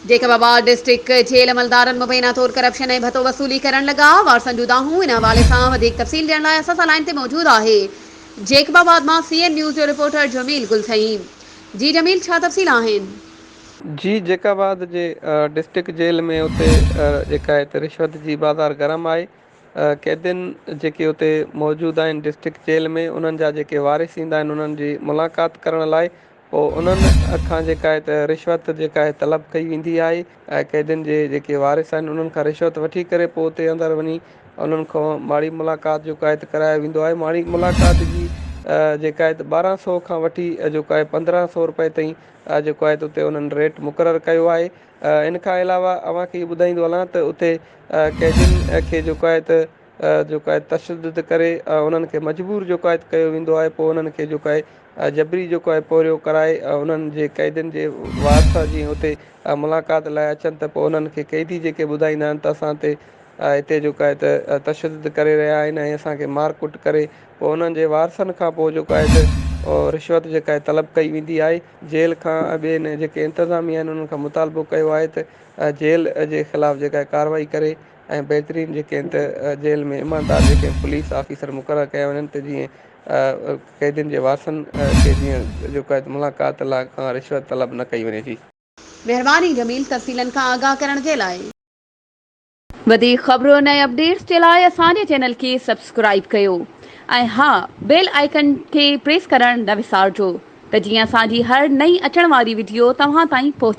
Jacobabad district jail अमलदारनि मुबैना तौर corruption ऐं भतो वसूली करण लॻा। वारसन जूं दाहूं इन हवाले सां वधीक तफ़सील ॾियण लाइ असां सां लाइन ते मौजूदु आहे जेकबाबाद मां CN न्यूज़ जो रिपोर्टर जमील गुलसईम। जी जमील, छा तफ़सील आहिनि? जी, जेकाबाद जे डिस्ट्रिक्ट जेल में उते जेका आहे रिश्वत जी बाज़ार गरम आहे। कैदियुनि जेके उते मौजूदु आहिनि डिस्ट्रिक्ट जेल में, उन्हनि जा जेके वारिस ईंदा आहिनि उन्हनि जी मुलाक़ात करण लाइ पोइ उन्हनि खां जेका आहे त रिश्वत जेका आहे तलब कई वेंदी आहे। ऐं कैदियुनि जे जेके वारिस आहिनि उन्हनि खां रिश्वत वठी करे पोइ उते अंदरि वञी उन्हनि खां माड़ी मुलाक़ात जेको आहे त करायो वेंदो आहे। माड़ी मुलाक़ात जी जेका आहे त 1200 खां वठी जेको आहे 1500 रुपए ताईं जेको आहे त उते उन्हनि रेट मुक़ररु कयो आहे। इन खां अलावा अव्हांखे इहो ॿुधाईंदो हलां त उते कैदियुनि खे जेको आहे त जेको आहे तशदुद करे उन्हनि खे मजबूर जेको आहे कयो वेंदो आहे। पोइ उन्हनि खे जेको आहे जबरी जेको आहे पोरियो कराए उन्हनि जे कैदियुनि जे वारस जीअं हुते मुलाक़ात लाइ अचनि त पोइ उन्हनि खे कैदी जेके ॿुधाईंदा आहिनि त असां हिते जेको आहे त तशदुद करे रहिया आहिनि ऐं असांखे मारकुट करे पोइ उन्हनि जे वारसनि खां पोइ जेको आहे त रिश्वत जेका आहे तलब कई वेंदी आहे। जेल खां ॿियनि जेके इंतिज़ामिया आहिनि उन्हनि खां मुतालबो कयो आहे त जेल जे ख़िलाफ़ु जेका आहे कार्रवाई करे ऐं बहितरीनु जेके आहिनि त जेल में ईमानदार जेके पुलिस ऑफिसर मुक़ररु कया वञनि त जीअं कैदियुनि जे वारसनि खे जीअं जेको आहे मुलाक़ात लाइ खां रिश्वत तलब न कई वञे। जी महिरबानी जमील, तफ़सीलनि खां आगाह करण जे लाइ। वधीक ख़बरुनि ऐं अपडेट्स जे लाइ असांजे चैनल खे सब्सक्राइब कयो ऐं हा, बेल आइकन खे प्रेस करणु न विसारिजो त जीअं असांजी हर नई अचण वारी वीडियो तव्हां ताईं पहुचे।